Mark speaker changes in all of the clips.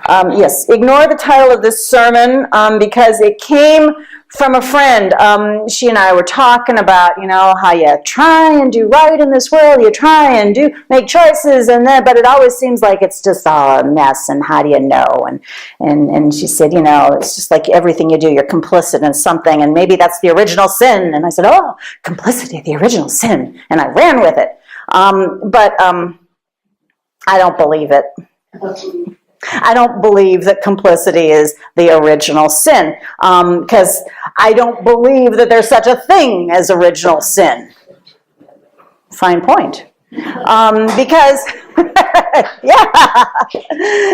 Speaker 1: Yes, ignore the title of this sermon because it came from a friend. She and I were talking about, how you try and do right in this world, you try and make choices, but it always seems like it's just all a mess, and how do you know? And she said, it's just like everything you do, you're complicit in something, and maybe that's the original sin. And I said, oh, complicity, the original sin, and I ran with it. But I don't believe it. I don't believe that complicity is the original sin, because I don't believe that there's such a thing as original sin. Fine point. Because, yeah,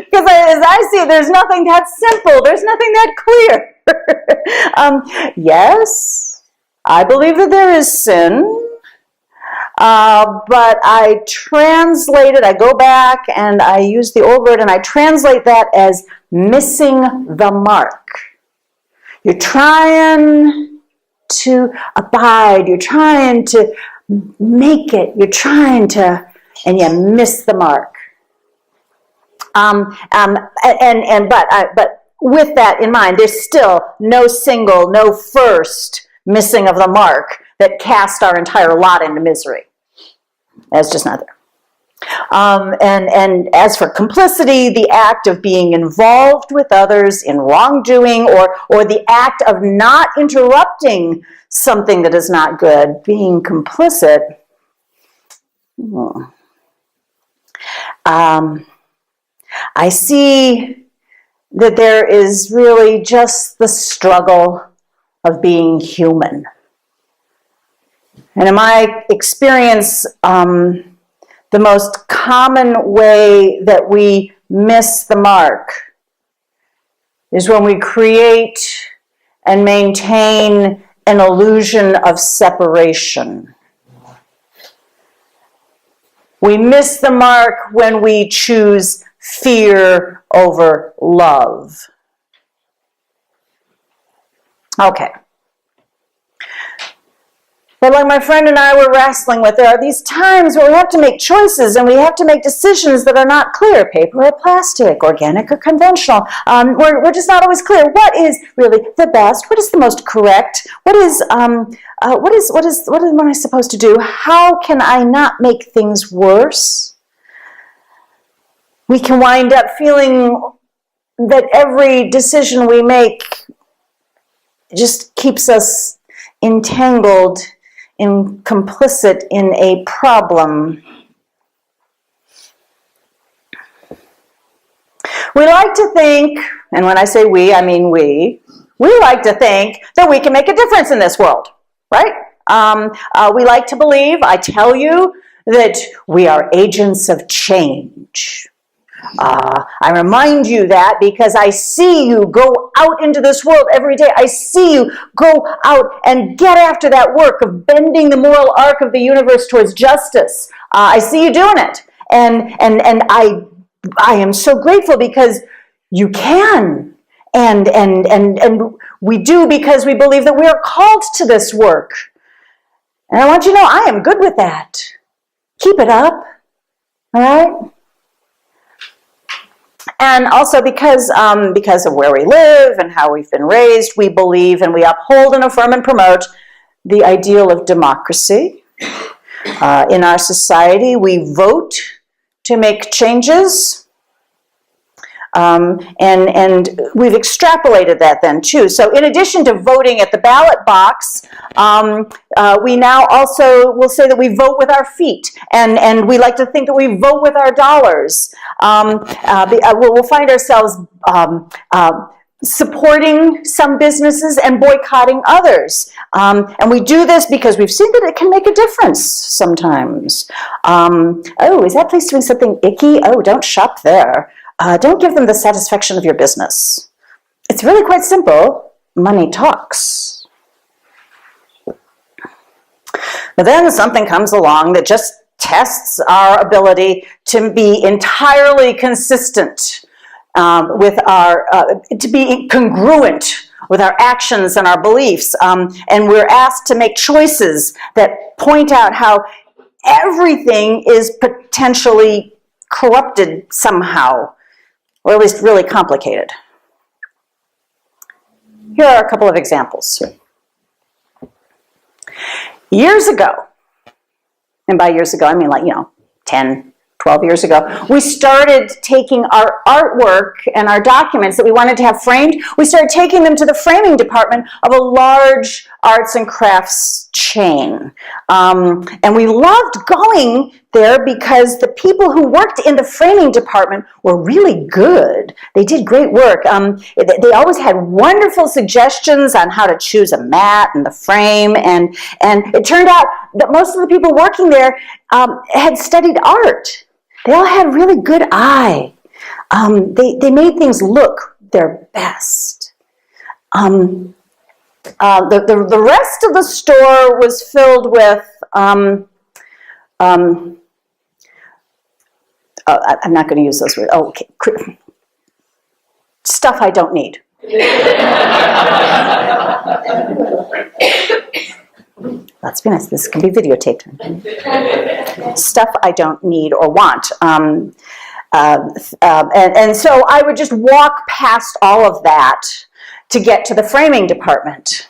Speaker 1: because as I see it, there's nothing that simple. There's nothing that clear. Yes, I believe that there is sin. But I go back and I use the old word and I translate that as missing the mark. You're trying to abide, you're trying to make it, and you miss the mark. But with that in mind, there's still no first missing of the mark that cast our entire lot into misery. That's just not there. And as for complicity, the act of being involved with others in wrongdoing, or the act of not interrupting something that is not good, being complicit. I see that there is really just the struggle of being human. And in my experience, the most common way that we miss the mark is when we create and maintain an illusion of separation. We miss the mark when we choose fear over love. Okay. But like my friend and I were wrestling with, there are these times where we have to make choices and we have to make decisions that are not clear, paper or plastic, organic or conventional. We're just not always clear. What is really the best? What is the most correct? What am I supposed to do? How can I not make things worse? We can wind up feeling that every decision we make just keeps us entangled complicit in a problem. We like to think, and when I say we, I mean we like to think that we can make a difference in this world, right? We like to believe, I tell you, that we are agents of change. I remind you that because I see you go out into this world every day. I see you go out and get after that work of bending the moral arc of the universe towards justice. I see you doing it. And I am so grateful because you can. And we do because we believe that we are called to this work. And I want you to know I am good with that. Keep it up. All right? And also because of where we live and how we've been raised, we believe and we uphold and affirm and promote the ideal of democracy. In our society, we vote to make changes. And we've extrapolated that then too. So in addition to voting at the ballot box, we now also will say that we vote with our feet, and we like to think that we vote with our dollars. We'll find ourselves supporting some businesses and boycotting others. And we do this because we've seen that it can make a difference sometimes. Oh, is that place doing something icky? Oh, don't shop there. Don't give them the satisfaction of your business. It's really quite simple. Money talks. But then something comes along that just tests our ability to be entirely consistent to be congruent with our actions and our beliefs. And we're asked to make choices that point out how everything is potentially corrupted somehow. or at least really complicated. Here are a couple of examples. Years ago, and by years ago, I mean 10, 12 years ago, we started taking our artwork and our documents that we wanted to have framed, we started taking them to the framing department of a large arts and crafts chain. And we loved going there because the people who worked in the framing department were really good. They did great work. They always had wonderful suggestions on how to choose a mat and the frame, and it turned out that most of the people working there had studied art. They all had really good eye. They made things look their best. The rest of the store was filled with I'm not going to use those words. Oh, okay. Stuff I don't need. Let's be nice. This can be videotaped. Stuff I don't need or want. And so I would just walk past all of that to get to the framing department.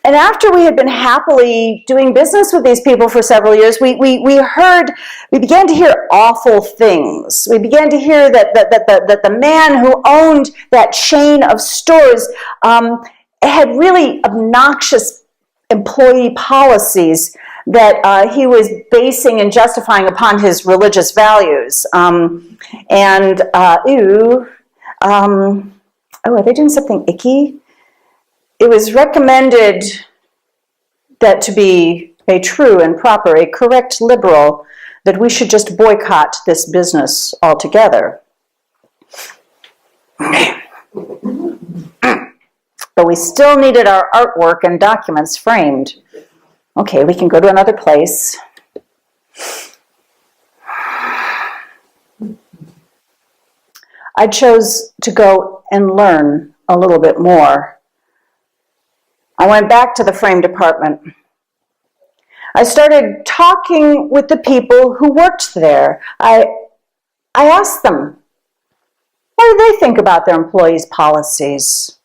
Speaker 1: And after we had been happily doing business with these people for several years, we began to hear awful things. We began to hear that the man who owned that chain of stores had really obnoxious employee policies that he was basing and justifying upon his religious values. Are they doing something icky? It was recommended that to be a true and proper, a correct liberal, that we should just boycott this business altogether. But we still needed our artwork and documents framed. Okay, we can go to another place. I chose to go and learn a little bit more. I went back to the frame department. I started talking with the people who worked there. I asked them, what do they think about their employees' policies?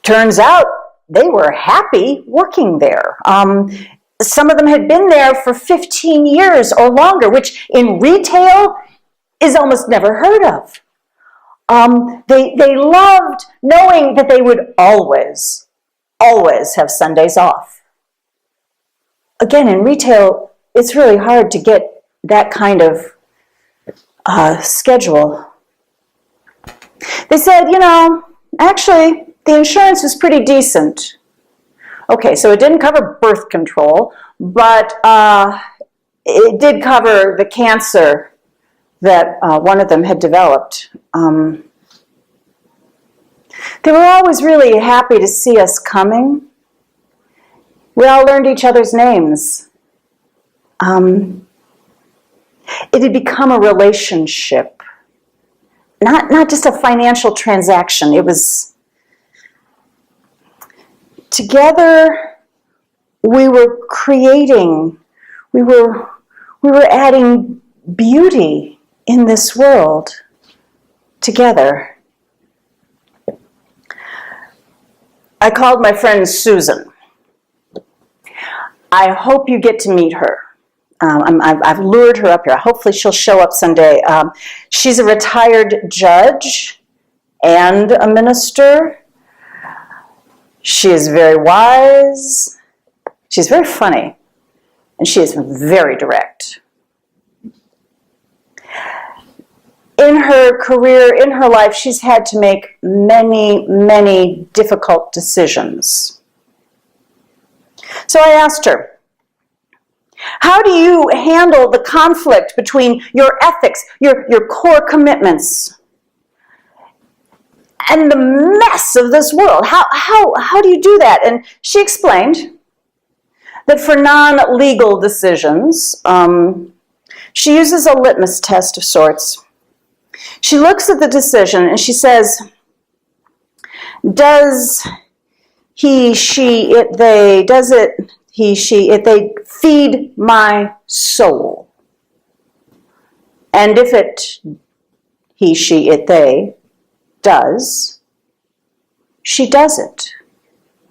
Speaker 1: Turns out they were happy working there. Some of them had been there for 15 years or longer, which in retail is almost never heard of. They loved knowing that they would always have Sundays off. Again, in retail, it's really hard to get that kind of schedule. They said, actually, the insurance was pretty decent. Okay, so it didn't cover birth control, but it did cover the cancer that one of them had developed. They were always really happy to see us coming. We all learned each other's names. It had become a relationship, not just a financial transaction. It was together. We were creating. We were adding beauty in this world together. I called my friend Susan. I hope you get to meet her. I've lured her up here. Hopefully she'll show up someday. She's a retired judge and a minister. She is very wise. She's very funny. And she is very direct. In her career, in her life, she's had to make many, many difficult decisions. So I asked her, how do you handle the conflict between your ethics, your core commitments, and the mess of this world? How do you do that? And she explained that for non-legal decisions, she uses a litmus test of sorts. She looks at the decision and she says, does he, she, it, they, does it, he, she, it, they feed my soul? And if it, he, she, it, they, does, she does it.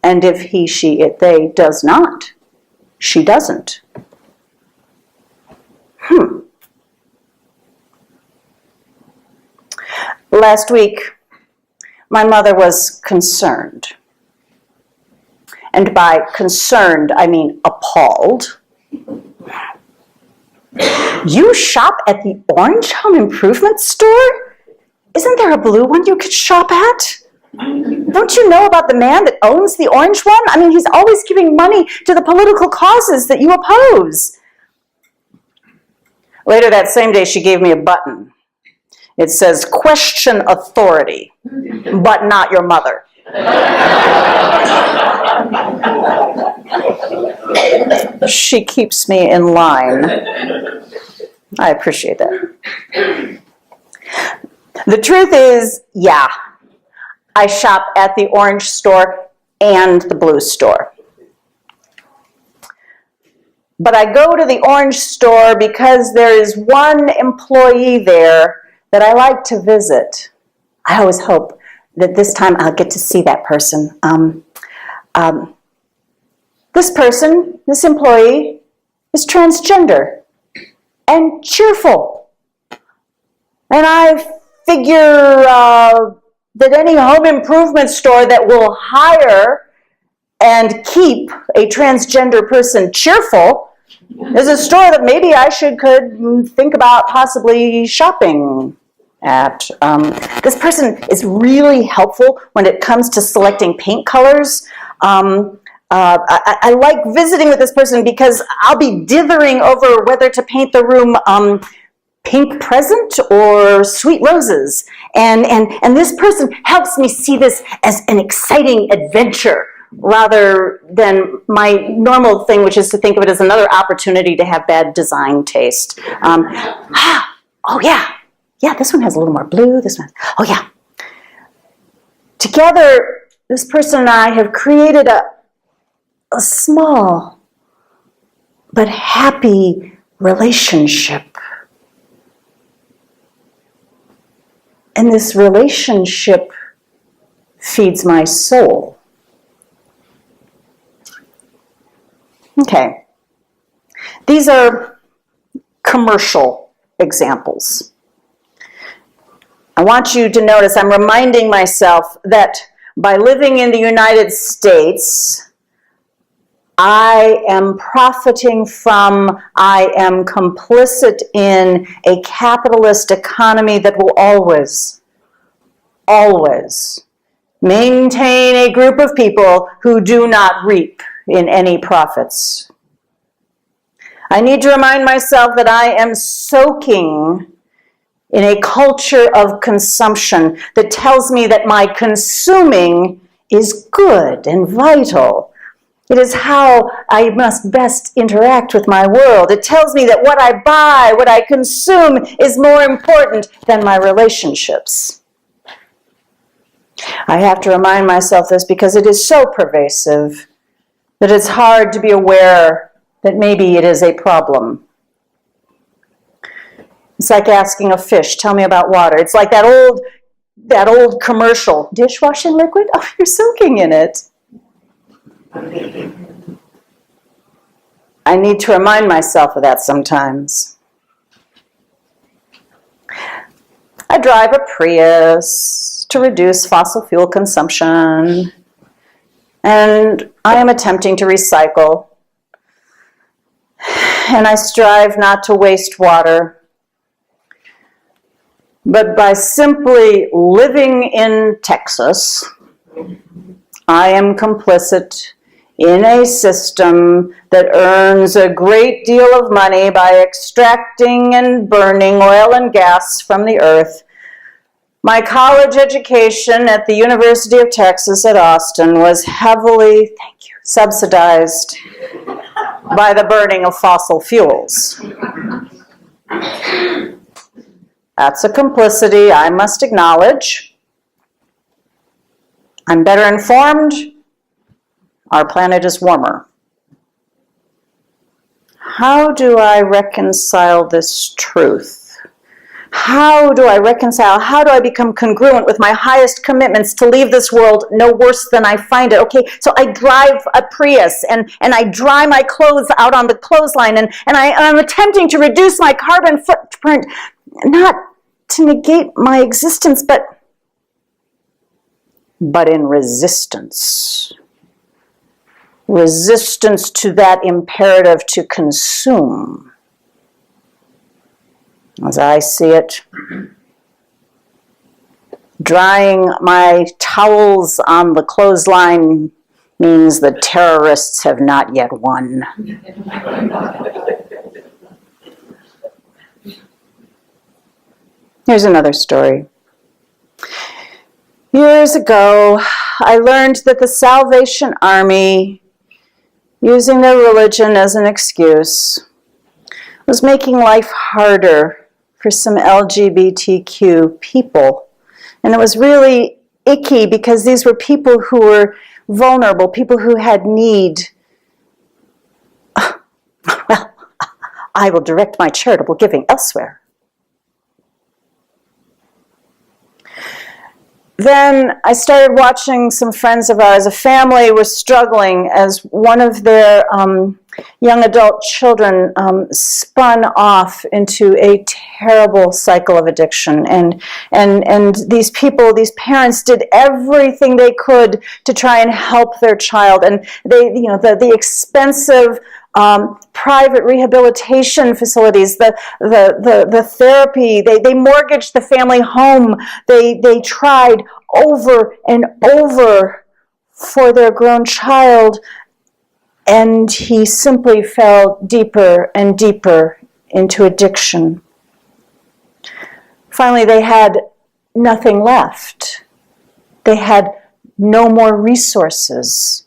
Speaker 1: And if he, she, it, they does not, she doesn't. Last week, my mother was concerned. And by concerned, I mean appalled. You shop at the Orange Home Improvement store? Isn't there a blue one you could shop at? Don't you know about the man that owns the orange one? I mean, he's always giving money to the political causes that you oppose. Later that same day, she gave me a button. It says, question authority, but not your mother. She keeps me in line. I appreciate that. The truth is, yeah, I shop at the orange store and the blue store. But I go to the orange store because there is one employee there that I like to visit. I always hope that this time I'll get to see that person. This employee, is transgender and cheerful. And I figure that any home improvement store that will hire and keep a transgender person cheerful is a store that maybe I could think about possibly shopping at. This person is really helpful when it comes to selecting paint colors. I like visiting with this person because I'll be dithering over whether to paint the room pink present or sweet roses. And this person helps me see this as an exciting adventure rather than my normal thing, which is to think of it as another opportunity to have bad design taste. Oh yeah, this one has a little more blue, this one, oh yeah. Together, this person and I have created a small but happy relationship. And this relationship feeds my soul. Okay. These are commercial examples. I want you to notice I'm reminding myself that by living in the United States, I am profiting from, I am complicit in a capitalist economy that will always maintain a group of people who do not reap in any profits. I need to remind myself that I am soaking in a culture of consumption that tells me that my consuming is good and vital. It is how I must best interact with my world. It tells me that what I buy, what I consume, is more important than my relationships. I have to remind myself this because it is so pervasive that it's hard to be aware that maybe it is a problem. It's like asking a fish, tell me about water. It's like that old commercial, dishwashing liquid? Oh, you're soaking in it. I need to remind myself of that sometimes. I drive a Prius to reduce fossil fuel consumption, and I am attempting to recycle, and I strive not to waste water. But by simply living in Texas, I am complicit in a system that earns a great deal of money by extracting and burning oil and gas from the earth. My college education at the University of Texas at Austin was heavily, subsidized by the burning of fossil fuels. That's a complicity I must acknowledge. I'm better informed. Our planet is warmer. How do I reconcile this truth how do I reconcile? How do I become congruent with my highest commitments to leave this world no worse than I find it? Okay, so I drive a Prius and I dry my clothes out on the clothesline and I'm attempting to reduce my carbon footprint, not to negate my existence, but in resistance. Resistance to that imperative to consume. As I see it, drying my towels on the clothesline means the terrorists have not yet won. Here's another story. Years ago, I learned that the Salvation Army, using their religion as an excuse, was making life harder for some LGBTQ people. And it was really icky because these were people who were vulnerable, people who had need. Well, I will direct my charitable giving elsewhere. Then I started watching some friends of ours. A family was struggling as one of their young adult children spun off into a terrible cycle of addiction. And these people, these parents, did everything they could to try and help their child. And they, the expensive private rehabilitation facilities, the therapy, they mortgaged the family home. They tried over and over for their grown child, and he simply fell deeper and deeper into addiction. Finally, they had nothing left. They had no more resources.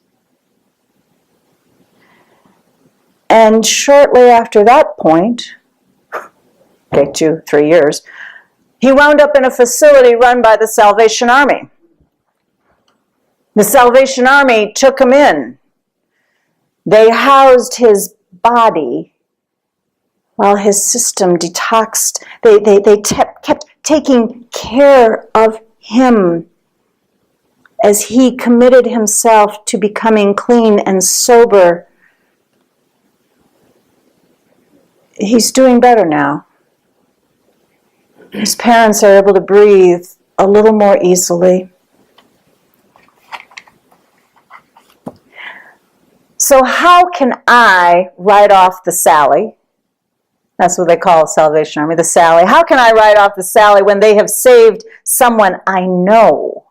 Speaker 1: And shortly after that point, 2-3 years, he wound up in a facility run by the Salvation Army. The Salvation Army took him in. They housed his body while his system detoxed. They kept taking care of him as he committed himself to becoming clean and sober. He's doing better now. His parents are able to breathe a little more easily. So how can I write off the Sally? That's what they call Salvation Army, the Sally. How can I write off the Sally when they have saved someone I know?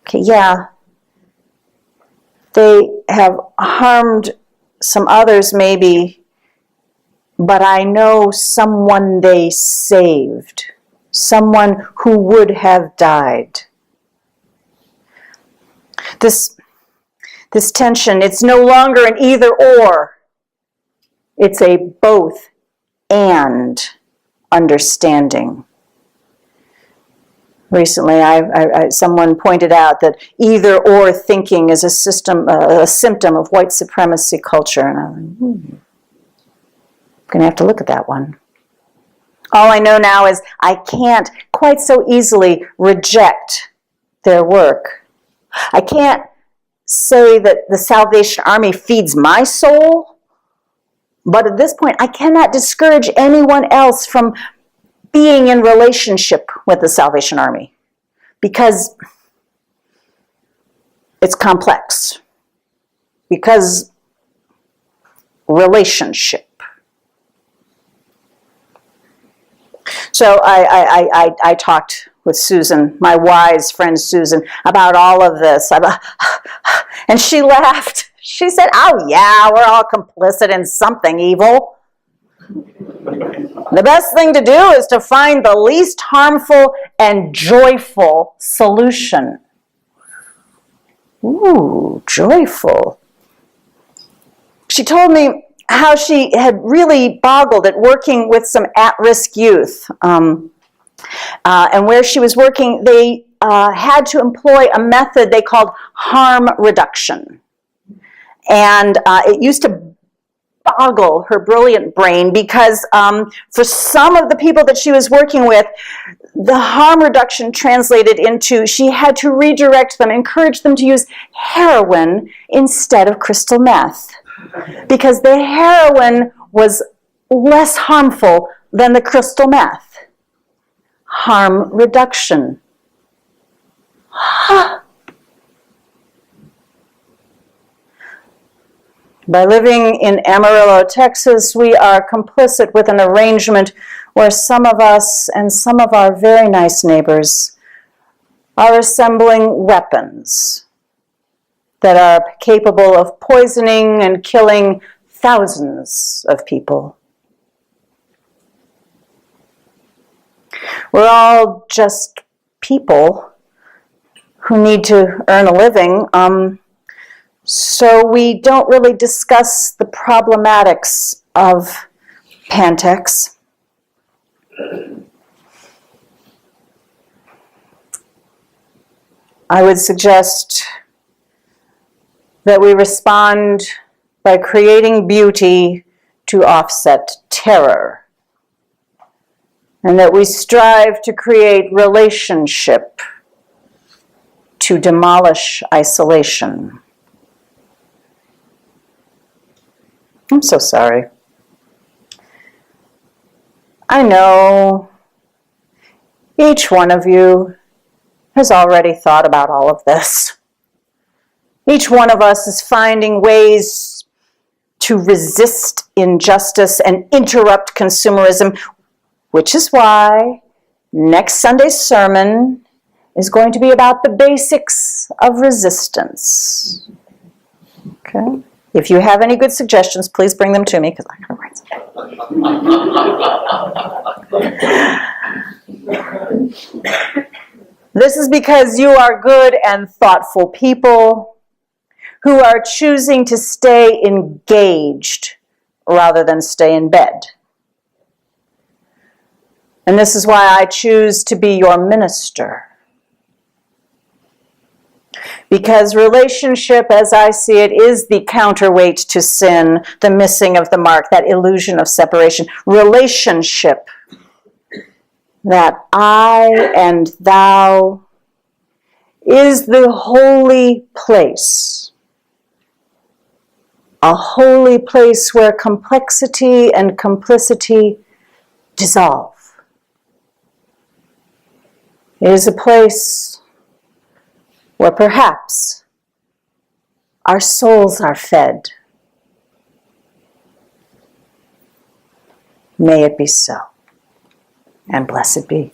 Speaker 1: Okay, yeah, they have harmed some others maybe, but I know someone they saved, someone who would have died. This tension, it's no longer an either or. It's a both and understanding. Recently, someone pointed out that either or thinking is a symptom of white supremacy culture. And I'm going to have to look at that one. All I know now is I can't quite so easily reject their work. I can't say that the Salvation Army feeds my soul, but at this point I cannot discourage anyone else from being in relationship with the Salvation Army because it's complex, because relationship. So I talked with Susan, my wise friend Susan, about all of this. And she laughed. She said, oh yeah, we're all complicit in something evil. The best thing to do is to find the least harmful and joyful solution. Ooh, joyful. She told me how she had really boggled at working with some at-risk youth. And where she was working, they had to employ a method they called harm reduction. And it used to boggle her brilliant brain, because for some of the people that she was working with, the harm reduction translated into she had to redirect them, encourage them to use heroin instead of crystal meth, because the heroin was less harmful than the crystal meth. Harm reduction. By living in Amarillo, Texas, we are complicit with an arrangement where some of us and some of our very nice neighbors are assembling weapons that are capable of poisoning and killing thousands of people. We're all just people who need to earn a living, so we don't really discuss the problematics of Pantex. I would suggest that we respond by creating beauty to offset terror, and that we strive to create relationship to demolish isolation. I'm so sorry. I know each one of you has already thought about all of this. Each one of us is finding ways to resist injustice and interrupt consumerism, which is why next Sunday's sermon is going to be about the basics of resistance. Okay? If you have any good suggestions, please bring them to me, because I'm going to write some. This is because you are good and thoughtful people who are choosing to stay engaged rather than stay in bed. And this is why I choose to be your minister. Because relationship, as I see it, is the counterweight to sin, the missing of the mark, that illusion of separation. Relationship, that I and thou, is the holy place. A holy place where complexity and complicity dissolve. It is a place where perhaps our souls are fed. May it be so, and blessed be.